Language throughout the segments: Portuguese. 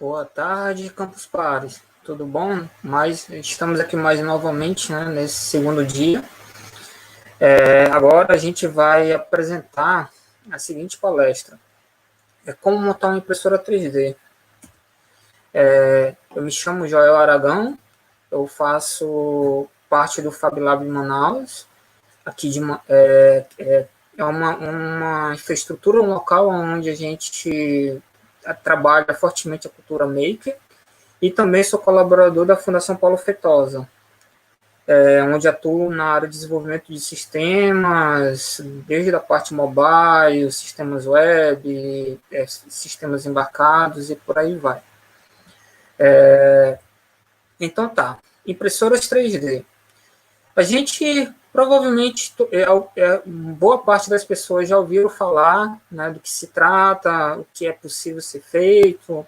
Boa tarde, Campus Pares. Tudo bom? Estamos aqui mais novamente, né, nesse segundo dia. Agora a gente vai apresentar a seguinte palestra. Como montar uma impressora 3D. Eu me chamo Joel Aragão, eu faço parte do Fab Lab Manaus. Aqui é uma infraestrutura, um local onde a gente trabalha fortemente a cultura maker. E também sou colaborador da Fundação Paulo Feitosa, onde atuo na área de desenvolvimento de sistemas, desde a parte mobile, sistemas web, sistemas embarcados e por aí vai. Então tá, impressoras 3D. A gente provavelmente, boa parte das pessoas já ouviram falar, né, do que se trata, o que é possível ser feito,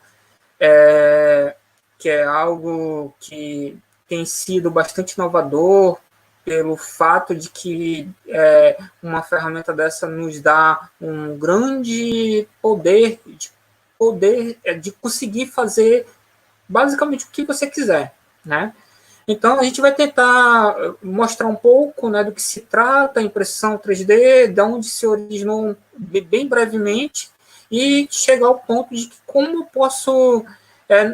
que é algo que tem sido bastante inovador pelo fato de que uma ferramenta dessa nos dá um grande poder de conseguir fazer basicamente o que você quiser, né? Então, a gente vai tentar mostrar um pouco, né, do que se trata a impressão 3D, de onde se originou bem brevemente, e chegar ao ponto de que como eu posso,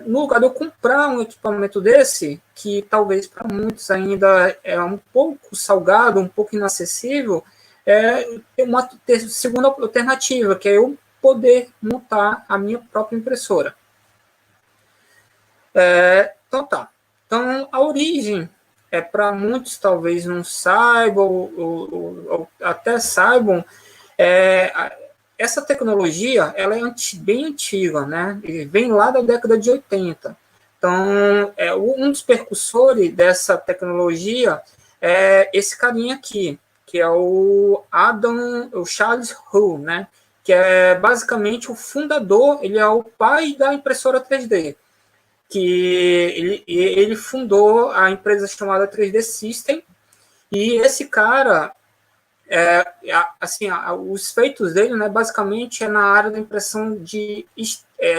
no lugar de eu comprar um equipamento desse, que talvez para muitos ainda é um pouco salgado, um pouco inacessível, ter uma segunda alternativa, que é eu poder montar a minha própria impressora. Então tá. Então, a origem para muitos talvez não saibam, ou até saibam, essa tecnologia ela é bem antiga, né? E vem lá da década de 80. Então, um dos percussores dessa tecnologia é esse carinha aqui, que é o Charles Hull, né? Que é basicamente o fundador, ele é o pai da impressora 3D. Que ele fundou a empresa chamada 3D System, e esse cara, assim, os feitos dele, né, basicamente é na área da impressão de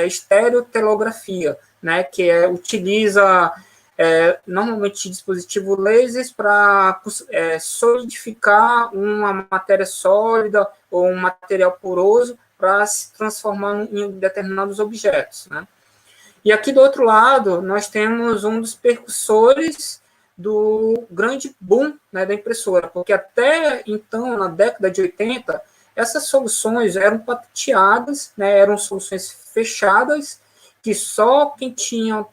estereotelografia, né, que utiliza normalmente dispositivos lasers para solidificar uma matéria sólida ou um material poroso para se transformar em determinados objetos, né. E aqui do outro lado, nós temos um dos percussores do grande boom, né, da impressora, porque até então, na década de 80, essas soluções eram patenteadas, né, eram soluções fechadas, que só quem tinha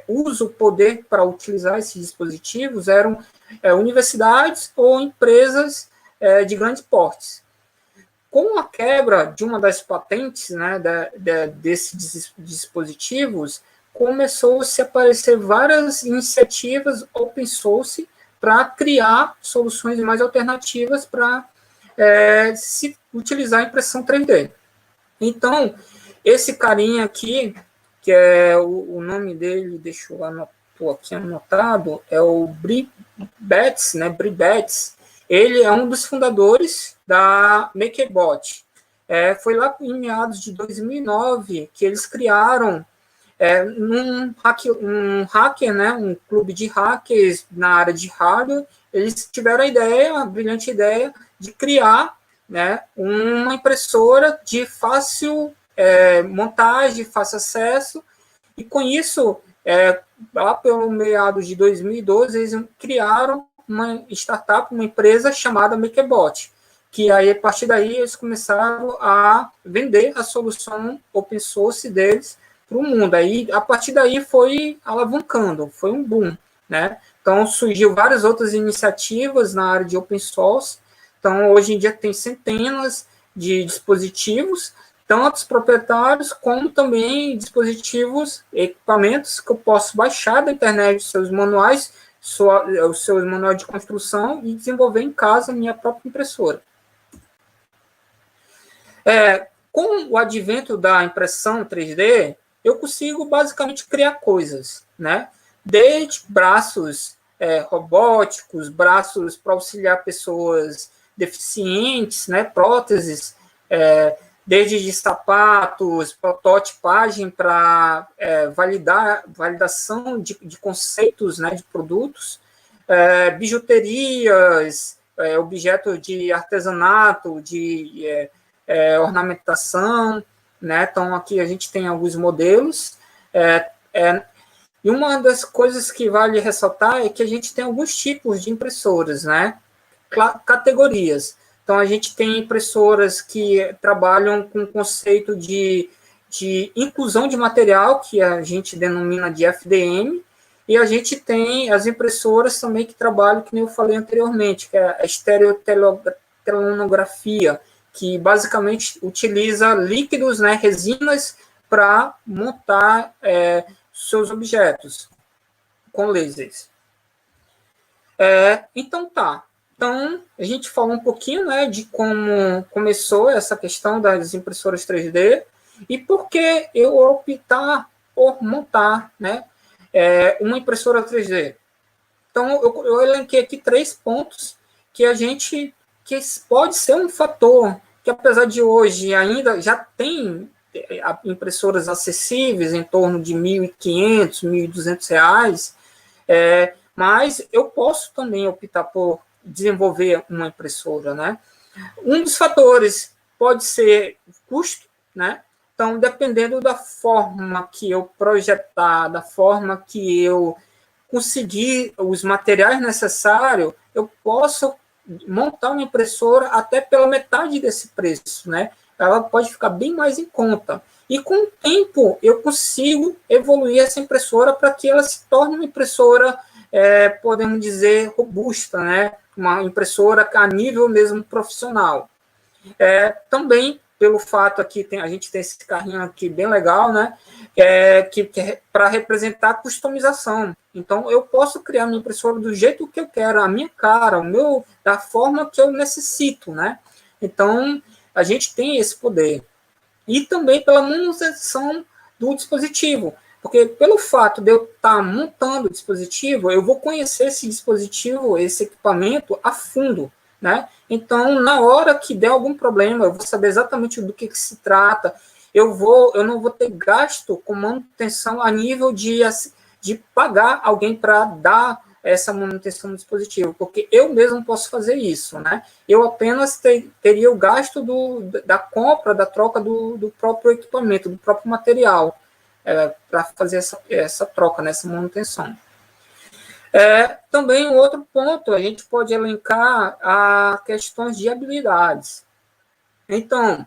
uso, poder para utilizar esses dispositivos eram universidades ou empresas de grandes portes. Com a quebra de uma das patentes, né, desses dispositivos, começou-se a aparecer várias iniciativas open source para criar soluções mais alternativas para se utilizar a impressão 3D. Então, esse carinha aqui, que é o nome dele, deixa eu aqui anotado, é o Bri Betts, né, Bri Betts. Ele é um dos fundadores da MakerBot. Foi lá em meados de 2009 que eles criaram um hacker, né, um clube de hackers na área de hardware. Eles tiveram a brilhante ideia de criar, né, uma impressora de fácil montagem, fácil acesso, e com isso, lá pelo meados de 2012, eles criaram uma startup, uma empresa chamada MakerBot, que aí, a partir daí, eles começaram a vender a solução open source deles para o mundo. Aí, a partir daí, foi alavancando, foi um boom, né? Então, surgiu várias outras iniciativas na área de open source. Então, hoje em dia, tem centenas de dispositivos, tanto proprietários, como também dispositivos, equipamentos que eu posso baixar da internet, seus manuais, os seus manuais de construção, e desenvolver em casa a minha própria impressora. Com o advento da impressão 3D, eu consigo basicamente criar coisas, né? Desde braços robóticos, braços para auxiliar pessoas deficientes, né? Próteses, desde de sapatos, prototipagem para validação de conceitos, né, de produtos, bijuterias, objetos de artesanato, de ornamentação, né? Então, aqui a gente tem alguns modelos. E uma das coisas que vale ressaltar é que a gente tem alguns tipos de impressoras, né? Categorias. Então, a gente tem impressoras que trabalham com o conceito de inclusão de material, que a gente denomina de FDM, e a gente tem as impressoras também que trabalham, que nem eu falei anteriormente, que é a estereotelonografia, que basicamente utiliza líquidos, né, resinas, para montar seus objetos com lasers. Então, tá. Então, a gente falou um pouquinho, né, de como começou essa questão das impressoras 3D e por que eu optar por montar, né, uma impressora 3D. Então, eu elenquei aqui 3 pontos que que pode ser um fator que, apesar de hoje ainda já tem impressoras acessíveis em torno de R$ 1.500, R$ 1.200, mas eu posso também optar por desenvolver uma impressora, né? Um dos fatores pode ser custo, né? Então, dependendo da forma que eu projetar, da forma que eu conseguir os materiais necessários, eu posso montar uma impressora até pela metade desse preço, né? Ela pode ficar bem mais em conta. E com o tempo, eu consigo evoluir essa impressora para que ela se torne uma impressora, podemos dizer, robusta, né? Uma impressora a nível mesmo profissional. Também, pelo fato aqui, a gente tem esse carrinho aqui bem legal, né? Que é para representar a customização. Então, eu posso criar minha impressora do jeito que eu quero, a minha cara, da forma que eu necessito, né? Então, a gente tem esse poder. E também pela manutenção do dispositivo. Porque pelo fato de eu estar montando o dispositivo, eu vou conhecer esse dispositivo, esse equipamento a fundo, né? Então, na hora que der algum problema, eu vou saber exatamente do que se trata. Eu não vou ter gasto com manutenção a nível de pagar alguém para dar essa manutenção do dispositivo, porque eu mesmo posso fazer isso, né? Eu apenas teria o gasto da compra, da troca do próprio equipamento, do próprio material, para fazer essa troca, nessa manutenção. Também um outro ponto, a gente pode elencar a questões de habilidades. Então,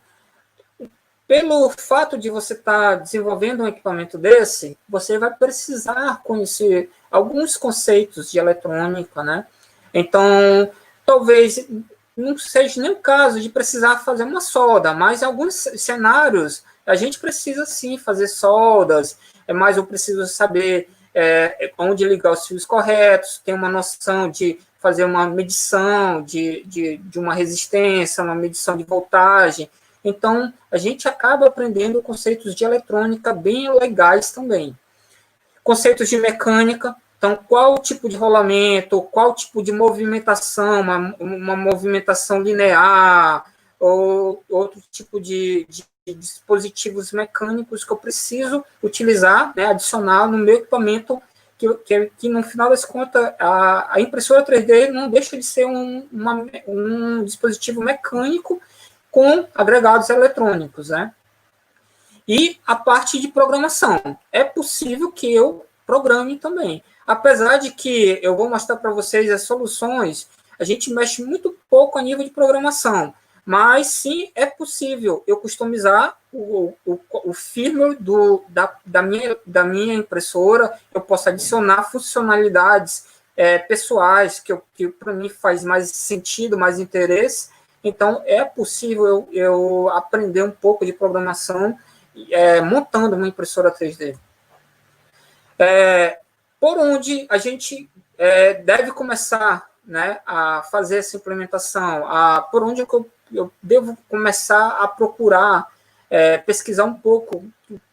pelo fato de você estar desenvolvendo um equipamento desse, você vai precisar conhecer alguns conceitos de eletrônica, né? Então, talvez não seja nem o caso de precisar fazer uma solda, mas em alguns cenários a gente precisa sim fazer soldas, mas eu preciso saber onde ligar os fios corretos, ter uma noção de fazer uma medição de uma resistência, uma medição de voltagem. Então, a gente acaba aprendendo conceitos de eletrônica bem legais também. Conceitos de mecânica, então, qual tipo de rolamento, qual tipo de movimentação, uma movimentação linear, ou outro tipo de dispositivos mecânicos que eu preciso utilizar, né, adicionar no meu equipamento, que no final das contas, a impressora 3D não deixa de ser um dispositivo mecânico com agregados eletrônicos, né? E a parte de programação. É possível que eu programe também. Apesar de que eu vou mostrar para vocês as soluções, a gente mexe muito pouco a nível de programação, mas sim é possível eu customizar o firmware da minha impressora, eu posso adicionar funcionalidades pessoais que para mim faz mais sentido, mais interesse. Então, é possível eu aprender um pouco de programação montando uma impressora 3D. Por onde a gente deve começar, né, a fazer essa implementação? Por onde eu devo começar a procurar, pesquisar um pouco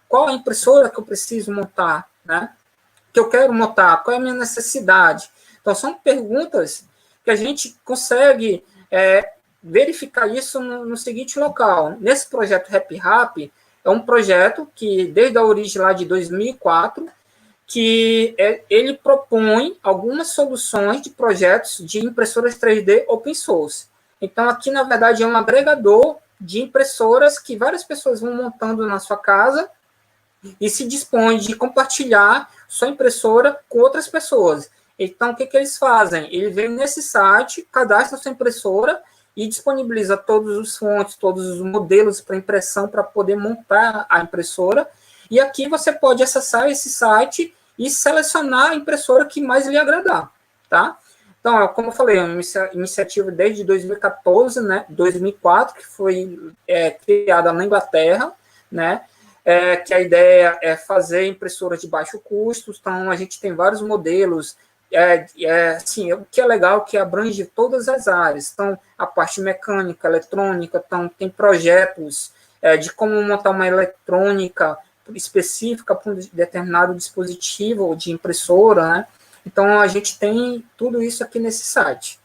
qual a impressora que eu preciso montar, né? Que eu quero montar, qual é a minha necessidade? Então, são perguntas que a gente consegue verificar isso no seguinte local. Nesse projeto RapRap, é um projeto que, desde a origem lá de 2004, que ele propõe algumas soluções de projetos de impressoras 3D open source. Então, aqui, na verdade, é um agregador de impressoras que várias pessoas vão montando na sua casa e se dispõe de compartilhar sua impressora com outras pessoas. Então, o que eles fazem? Ele vem nesse site, cadastra sua impressora e disponibiliza todos os fontes, todos os modelos para impressão para poder montar a impressora. E aqui você pode acessar esse site e selecionar a impressora que mais lhe agradar, tá? Então, como eu falei, é uma iniciativa desde 2014, né, 2004, que foi criada na Inglaterra, né, que a ideia é fazer impressoras de baixo custo. Então, a gente tem vários modelos, assim, o que é legal, que abrange todas as áreas. Então, a parte mecânica, eletrônica, então, tem projetos de como montar uma eletrônica específica para um determinado dispositivo ou de impressora, né? Então, a gente tem tudo isso aqui nesse site.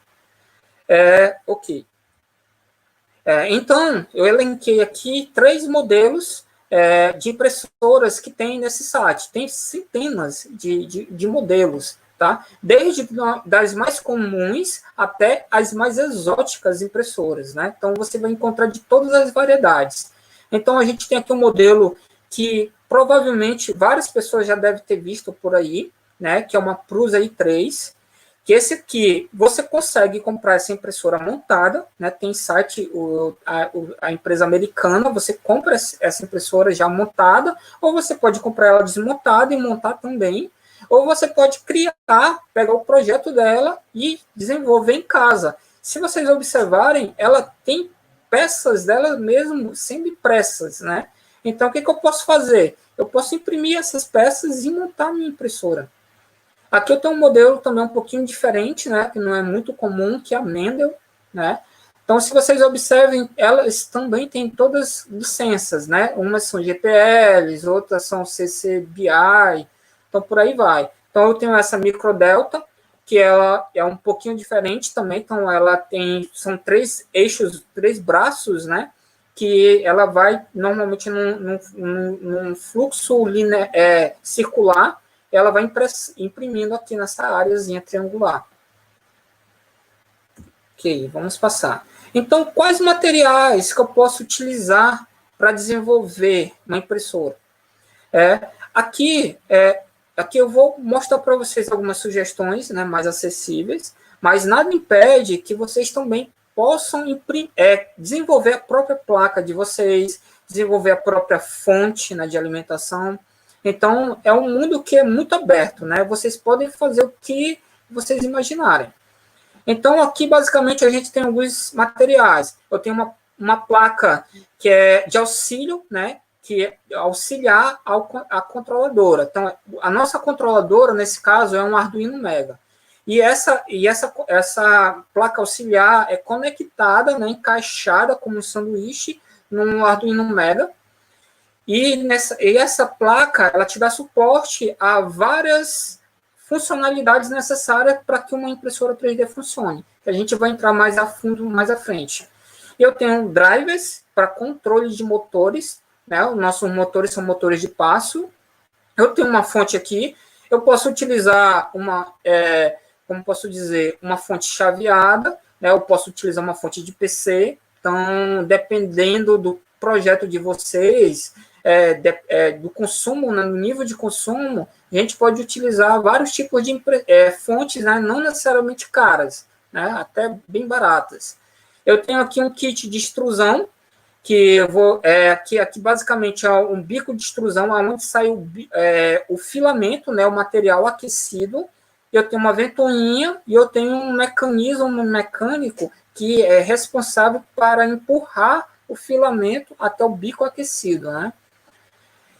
Ok. Então, eu elenquei aqui 3 modelos de impressoras que tem nesse site. Tem centenas de modelos, tá? Desde das mais comuns até as mais exóticas impressoras, né? Então, você vai encontrar de todas as variedades. Então, a gente tem aqui um modelo que provavelmente várias pessoas já devem ter visto por aí, né? Que é uma Prusa i3, que esse aqui, você consegue comprar essa impressora montada, né? Tem site, a empresa americana, você compra essa impressora já montada, ou você pode comprar ela desmontada e montar também, ou você pode criar, pegar o projeto dela e desenvolver em casa. Se vocês observarem, ela tem peças dela mesmo sendo impressas, né? Então, o que eu posso fazer? Eu posso imprimir essas peças e montar a minha impressora. Aqui eu tenho um modelo também um pouquinho diferente, né, que não é muito comum, que é a Mendel, né? Então, se vocês observem, elas também têm todas licenças, né? Umas são GPLs, outras são CC BY, então por aí vai. Então, eu tenho essa Microdelta, que ela é um pouquinho diferente também, então ela tem, são 3 eixos, 3 braços, né? Que ela vai normalmente num fluxo circular, ela vai imprimindo aqui nessa áreazinha triangular. Ok, vamos passar. Então, quais materiais que eu posso utilizar para desenvolver uma impressora? Aqui eu vou mostrar para vocês algumas sugestões, né, mais acessíveis, mas nada impede que vocês também possam desenvolver a própria placa de vocês, desenvolver a própria fonte, né, de alimentação. Então, é um mundo que é muito aberto, né? Vocês podem fazer o que vocês imaginarem. Então, aqui, basicamente, a gente tem alguns materiais. Eu tenho uma placa que é de auxílio, né? Que é auxiliar a controladora. Então, a nossa controladora, nesse caso, é um Arduino Mega. E essa placa auxiliar é conectada, né, encaixada como um sanduíche no Arduino Mega. E essa placa, ela te dá suporte a várias funcionalidades necessárias para que uma impressora 3D funcione. A gente vai entrar mais a fundo mais à frente. Eu tenho drivers para controle de motores, né? Os nossos motores são motores de passo. Eu tenho uma fonte aqui. Eu posso utilizar como posso dizer, uma fonte chaveada, né? Eu posso utilizar uma fonte de PC. Então, dependendo do projeto de vocês, do consumo, né, no nível de consumo, a gente pode utilizar vários tipos de fontes, né, não necessariamente caras, né, até bem baratas. Eu tenho aqui um kit de extrusão, que eu vou, aqui basicamente é um bico de extrusão, onde sai o filamento, né, o material aquecido. Eu tenho uma ventoinha e eu tenho um mecanismo mecânico que é responsável para empurrar o filamento até o bico aquecido, né?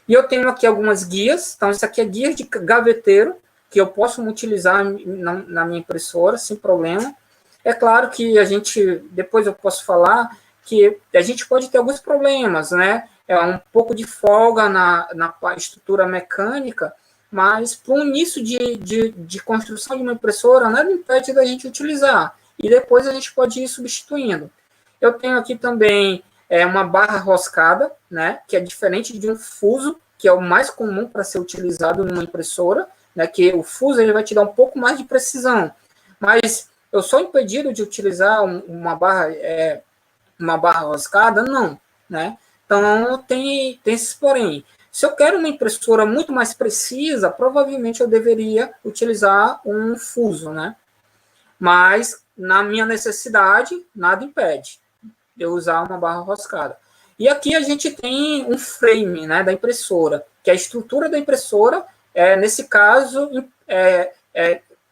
E eu tenho aqui algumas guias. Então, isso aqui é guias de gaveteiro, que eu posso utilizar na minha impressora, sem problema. É claro que depois eu posso falar que a gente pode ter alguns problemas, né? É um pouco de folga na estrutura mecânica, mas para o início de construção de uma impressora, nada impede da gente utilizar. E depois a gente pode ir substituindo. Eu tenho aqui também uma barra roscada, né, que é diferente de um fuso, que é o mais comum para ser utilizado numa impressora, né, que o fuso ele vai te dar um pouco mais de precisão, mas eu sou impedido de utilizar uma barra roscada? Não, né? Então, tem esses porém. Se eu quero uma impressora muito mais precisa, provavelmente eu deveria utilizar um fuso, né? Mas, na minha necessidade, nada impede de eu usar uma barra roscada. E aqui a gente tem um frame, né, da impressora, que é a estrutura da impressora, nesse caso,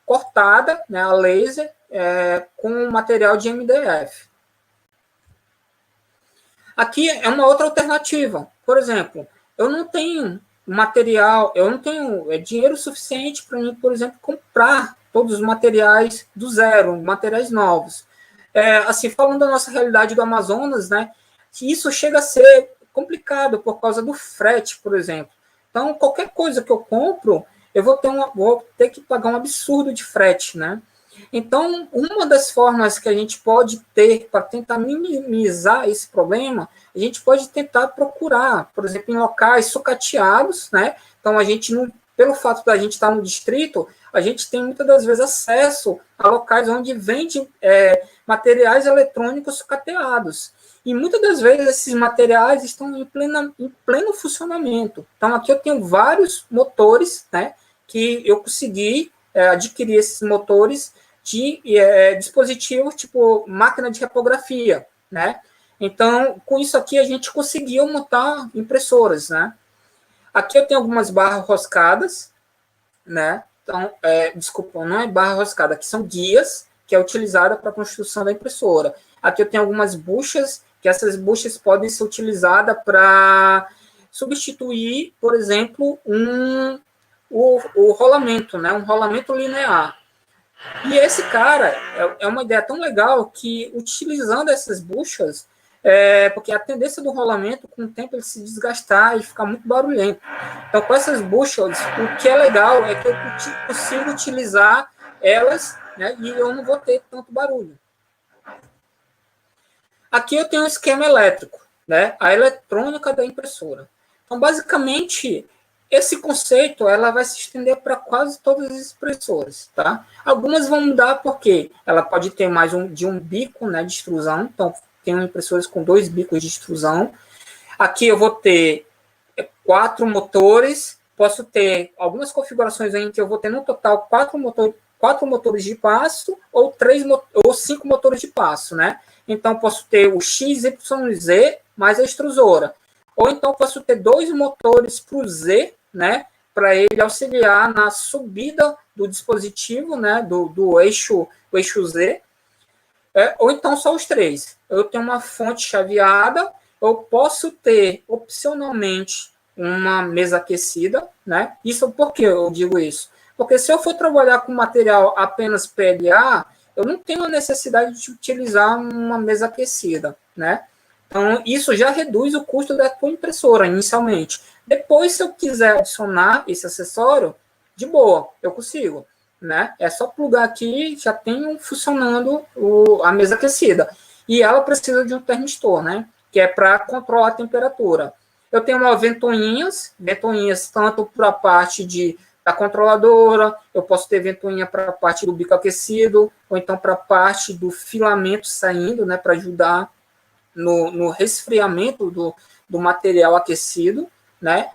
cortada, né, a laser, com material de MDF. Aqui é uma outra alternativa. Por exemplo, eu não tenho material, eu não tenho dinheiro suficiente para mim, por exemplo, comprar todos os materiais do zero, materiais novos. Assim, falando da nossa realidade do Amazonas, né, que isso chega a ser complicado por causa do frete, por exemplo. Então, qualquer coisa que eu compro, vou ter que pagar um absurdo de frete, né? Então, uma das formas que a gente pode ter para tentar minimizar esse problema, a gente pode tentar procurar, por exemplo, em locais sucateados, né? Então, a gente não, pelo fato da gente estar no distrito, a gente tem muitas das vezes acesso a locais onde vende materiais eletrônicos sucateados. E muitas das vezes esses materiais estão em pleno funcionamento. Então, aqui eu tenho vários motores, né? Que eu consegui adquirir esses motores de dispositivos tipo máquina de repografia, né? Então, com isso aqui, a gente conseguiu montar impressoras, né? Aqui eu tenho algumas barras roscadas, né? Então, desculpa, não é barra roscada, aqui são guias, que é utilizada para a construção da impressora. Aqui eu tenho algumas buchas, que essas buchas podem ser utilizadas para substituir, por exemplo, o rolamento, né? Um rolamento linear. E esse cara é uma ideia tão legal que, utilizando essas buchas, porque a tendência do rolamento, com o tempo, ele se desgastar e ficar muito barulhento. Então, com essas buchas, o que é legal é que eu consigo utilizar elas, né, e eu não vou ter tanto barulho. Aqui eu tenho um esquema elétrico, né, a eletrônica da impressora. Então, basicamente, esse conceito ela vai se estender para quase todas as impressoras, tá? Algumas vão mudar porque ela pode ter mais de um bico, né, de extrusão. Então, tem impressoras com 2 bicos de extrusão. Aqui eu vou ter 4 motores. Posso ter algumas configurações em que eu vou ter no total 4 motores de passo ou 5 motores de passo, né? Então, posso ter o XYZ mais a extrusora. Ou então, posso ter 2 motores para o Z, né? Para ele auxiliar na subida do dispositivo, né? Do eixo Z. Ou então, só os 3. Eu tenho uma fonte chaveada. Eu posso ter, opcionalmente, uma mesa aquecida, né? Isso por que eu digo isso? Porque se eu for trabalhar com material apenas PLA, eu não tenho a necessidade de utilizar uma mesa aquecida, né? Então, isso já reduz o custo da tua impressora, inicialmente. Depois, se eu quiser adicionar esse acessório, de boa, eu consigo, né? É só plugar aqui, já tem funcionando a mesa aquecida. E ela precisa de um termistor, né? Que é para controlar a temperatura. Eu tenho uma ventoinhas tanto para a parte da controladora, eu posso ter ventoinha para a parte do bico aquecido, ou então para a parte do filamento saindo, né, para ajudar no resfriamento do material aquecido, né?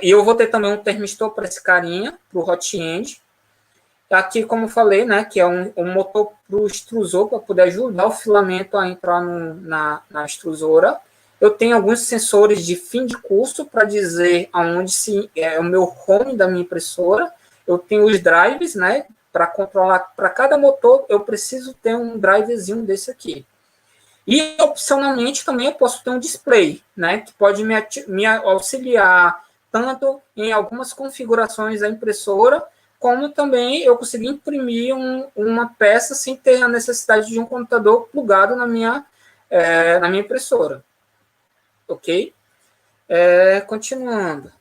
E eu vou ter também um termistor para esse carinha, para o hot end. Aqui, como eu falei, né, que é um motor para o extrusor, para poder ajudar o filamento a entrar na extrusora. Eu tenho alguns sensores de fim de curso para dizer aonde é o meu home da minha impressora. Eu tenho os drives, né, para controlar. Para cada motor, eu preciso ter um drivezinho desse aqui. E, opcionalmente, também eu posso ter um display, né, que pode me auxiliar tanto em algumas configurações da impressora, como também eu conseguir imprimir uma peça sem ter a necessidade de um computador plugado na minha impressora. Ok? Continuando.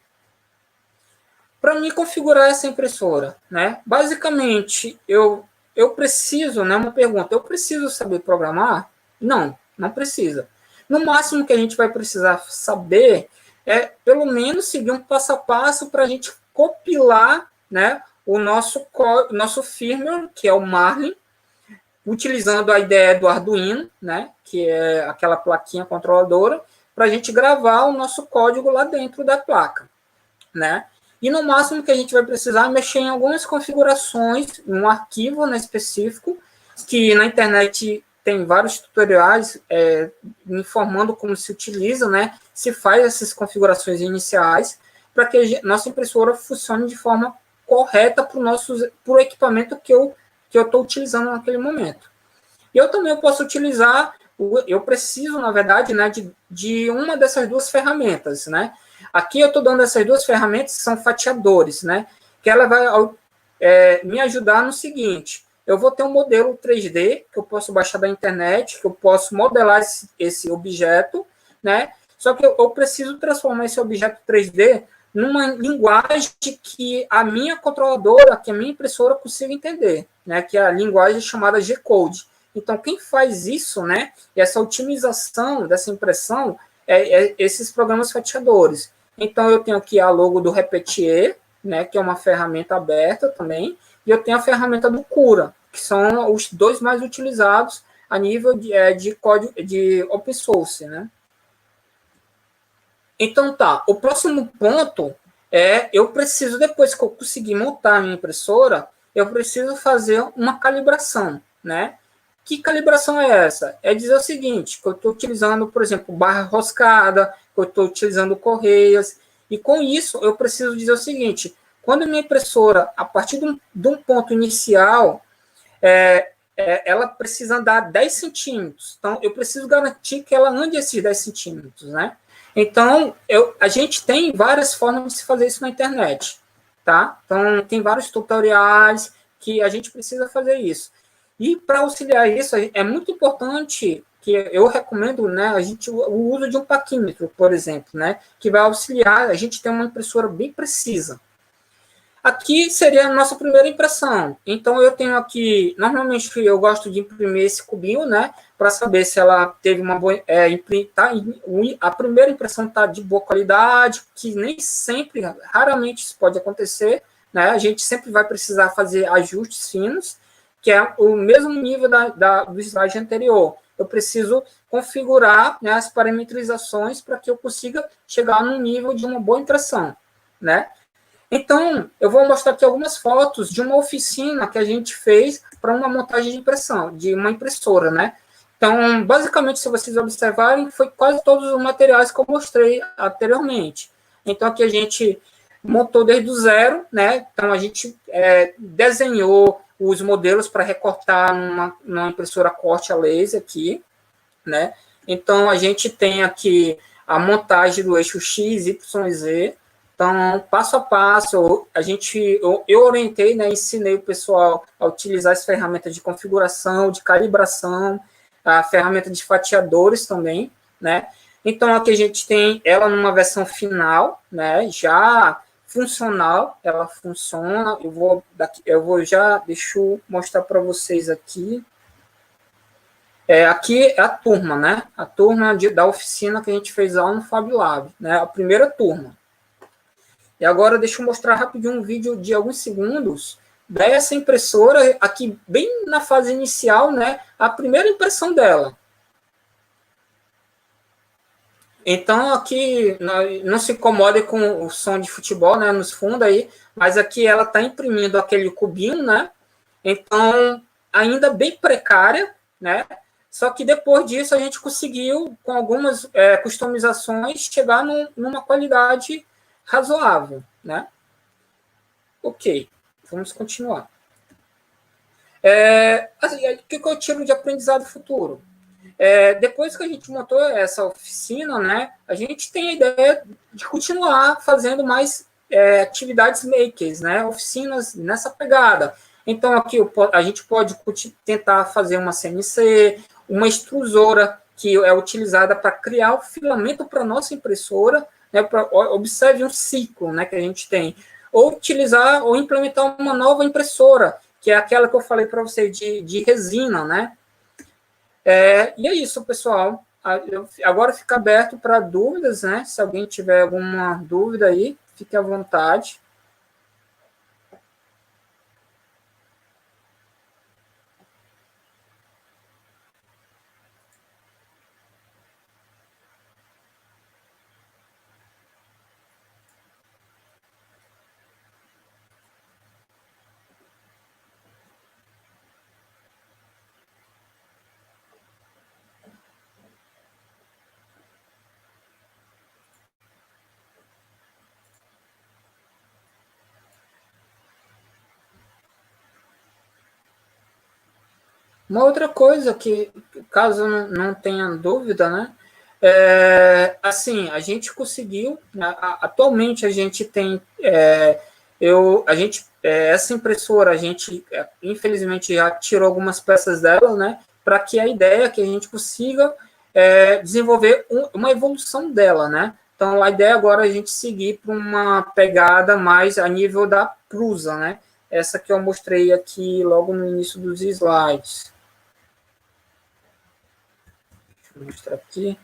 Para me configurar essa impressora, né? Basicamente, eu preciso, né? Uma pergunta, eu preciso saber programar? Não, não precisa. No máximo que a gente vai precisar saber é, pelo menos, seguir um passo a passo para a gente compilar, né, o nosso firmware, que é o Marlin, utilizando a ideia do Arduino, né, que é aquela plaquinha controladora, para a gente gravar o nosso código lá dentro da placa, né? E no máximo que a gente vai precisar é mexer em algumas configurações, um arquivo, né, específico, que na internet tem vários tutoriais informando como se utiliza, né, se faz essas configurações iniciais, para que a nossa impressora funcione de forma correta para o equipamento que eu estou utilizando naquele momento. E eu também posso utilizar, eu preciso, na verdade, né, de uma dessas duas ferramentas, né? Aqui eu estou dando essas duas ferramentas, que são fatiadores, né? Que ela vai me ajudar no seguinte: eu vou ter um modelo 3D que eu posso baixar da internet, que eu posso modelar esse objeto, né? Só que eu preciso transformar esse objeto 3D numa linguagem que a minha controladora, que a minha impressora consiga entender, né? Que é a linguagem chamada G-Code. Então, quem faz isso, né? Essa otimização dessa impressão esses programas fatiadores. Então, eu tenho aqui a logo do Repetier, né? Que é uma ferramenta aberta também, e eu tenho a ferramenta do Cura, que são os dois mais utilizados a nível de código de open source, né? Então tá, o próximo ponto eu preciso, depois que eu conseguir montar a minha impressora, eu preciso fazer uma calibração, né? Que calibração é essa? É dizer o seguinte, que eu estou utilizando, por exemplo, barra roscada, que eu estou utilizando correias, e com isso eu preciso dizer o seguinte: quando a minha impressora, a partir de um ponto inicial, ela precisa andar 10 centímetros. Então, eu preciso garantir que ela ande esses 10 centímetros, né? Então, a gente tem várias formas de se fazer isso na internet, tá? Então, tem vários tutoriais que a gente precisa fazer isso. E para auxiliar isso, é muito importante que eu recomendo, né, o uso de um paquímetro, por exemplo, né, que vai auxiliar a gente ter uma impressora bem precisa. Aqui seria a nossa primeira impressão. Então, eu tenho aqui, normalmente eu gosto de imprimir esse cubinho, né, para saber se ela teve uma boa. A primeira impressão está de boa qualidade, que nem sempre, raramente isso pode acontecer, né, a gente sempre vai precisar fazer ajustes finos, que é o mesmo nível do slide anterior. Eu preciso configurar, né, as parametrizações para que eu consiga chegar no nível de uma boa impressão, né? Então, eu vou mostrar aqui algumas fotos de uma oficina que a gente fez para uma montagem de impressão, de uma impressora, né? Então, basicamente, se vocês observarem, foi quase todos os materiais que eu mostrei anteriormente. Então, aqui a gente montou desde o zero, né? Então, a gente desenhou os modelos para recortar numa impressora corte a laser aqui, né? Então, a gente tem aqui a montagem do eixo X, Y, Z. Então, passo a passo, eu orientei, né, ensinei o pessoal a utilizar as ferramentas de configuração, de calibração, a ferramenta de fatiadores também, né? Então, aqui a gente tem ela numa versão final, né, já funcional, ela funciona. Deixa eu mostrar para vocês aqui. Aqui é a turma, né? A turma da oficina que a gente fez lá no Fab Lab, né? A primeira turma. E agora deixa eu mostrar rapidinho um vídeo de alguns segundos dessa impressora, aqui bem na fase inicial, né? A primeira impressão dela. Então, aqui, não se incomode com o som de futebol, né? Nos fundos aí, mas aqui ela está imprimindo aquele cubinho, né? Então, ainda bem precária, né? Só que depois disso a gente conseguiu, com algumas customizações, chegar numa qualidade razoável, né? Ok, vamos continuar. O que eu tiro de aprendizado futuro? Depois que a gente montou essa oficina, né, a gente tem a ideia de continuar fazendo mais atividades makers, né, oficinas nessa pegada. Então, aqui a gente pode tentar fazer uma CNC, uma extrusora que é utilizada para criar o filamento para a nossa impressora, né, observe um ciclo, né, que a gente tem. Ou utilizar ou implementar uma nova impressora, que é aquela que eu falei para você de resina, né? E é isso, pessoal. Agora fica aberto para dúvidas, né? Se alguém tiver alguma dúvida aí, fique à vontade. Uma outra coisa que, caso não tenha dúvida, né? Assim, a gente conseguiu, atualmente a gente tem, essa impressora, a gente, infelizmente, já tirou algumas peças dela, né? Para que a ideia é que a gente consiga desenvolver uma evolução dela, né? Então, a ideia agora é a gente seguir para uma pegada mais a nível da Prusa, né? Essa que eu mostrei aqui logo no início dos slides. Vou mostrar aqui.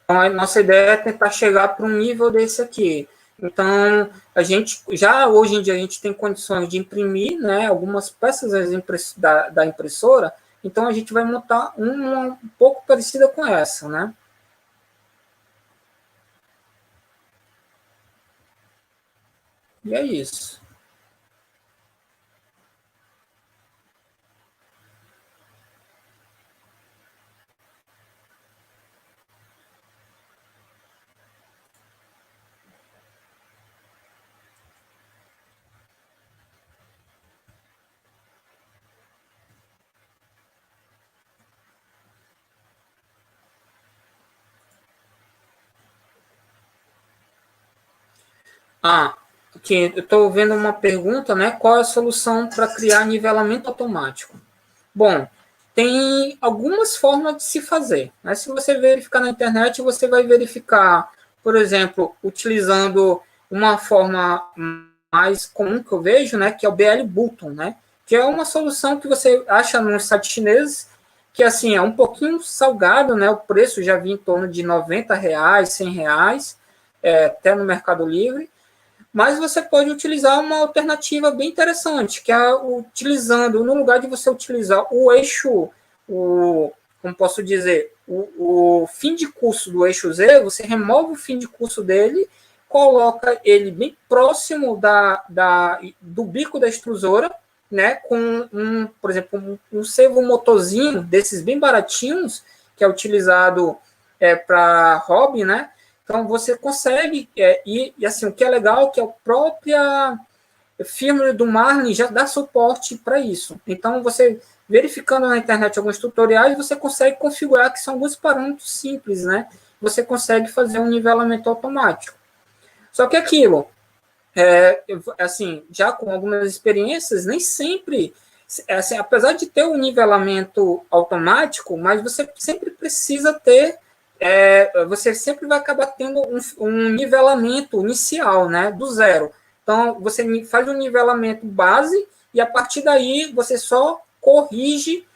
Então, a nossa ideia é tentar chegar para um nível desse aqui. Então, a gente, já hoje em dia, a gente tem condições de imprimir, né, algumas peças da impressora, então a gente vai montar uma um pouco parecida com essa, né? E é isso. Aqui eu estou vendo uma pergunta, né? Qual é a solução para criar nivelamento automático? Bom, tem algumas formas de se fazer. Né? Se você verificar na internet, você vai verificar, por exemplo, utilizando uma forma mais comum que eu vejo, né, que é o BL Button, né, que é uma solução que você acha nos sites chineses, que assim é um pouquinho salgado, né, o preço já vinha em torno de R$ 90, R$ 100, até no Mercado Livre, mas você pode utilizar uma alternativa bem interessante, que é utilizando, no lugar de você utilizar o eixo, como posso dizer, o fim de curso do eixo Z, você remove o fim de curso dele, coloca ele bem próximo do bico da extrusora, né, com por exemplo, um servomotorzinho desses bem baratinhos, que é utilizado para hobby, né? Então, você consegue, e assim, o que é legal é que a própria firmware do Marlin já dá suporte para isso. Então, você verificando na internet alguns tutoriais, você consegue configurar, que são alguns parâmetros simples, né? Você consegue fazer um nivelamento automático. Só que aquilo, assim, já com algumas experiências, nem sempre, assim, apesar de ter um nivelamento automático, mas você sempre precisa ter você sempre vai acabar tendo um nivelamento inicial, né, do zero. Então, você faz um nivelamento base e, a partir daí, você só corrige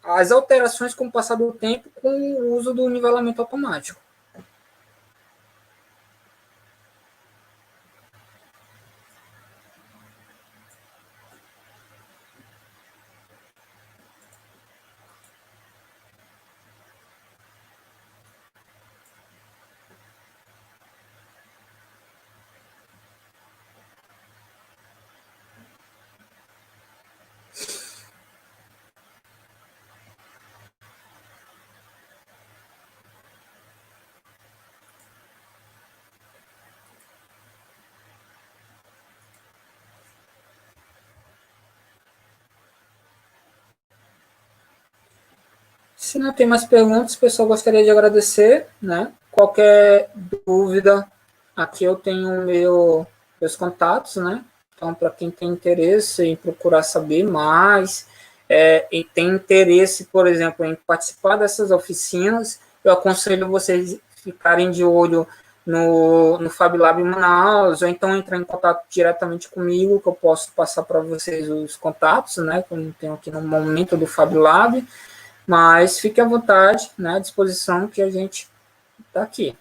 as alterações com o passar do tempo com o uso do nivelamento automático. Se não tem mais perguntas, pessoal, gostaria de agradecer, né? Qualquer dúvida, aqui eu tenho meus contatos, né? Então, para quem tem interesse em procurar saber mais, e tem interesse, por exemplo, em participar dessas oficinas, eu aconselho vocês ficarem de olho no Fab Lab Manaus, ou então entrar em contato diretamente comigo, que eu posso passar para vocês os contatos, né, que eu não tenho aqui no momento do Fab Lab, mas fique à vontade, né, à disposição, que a gente está aqui.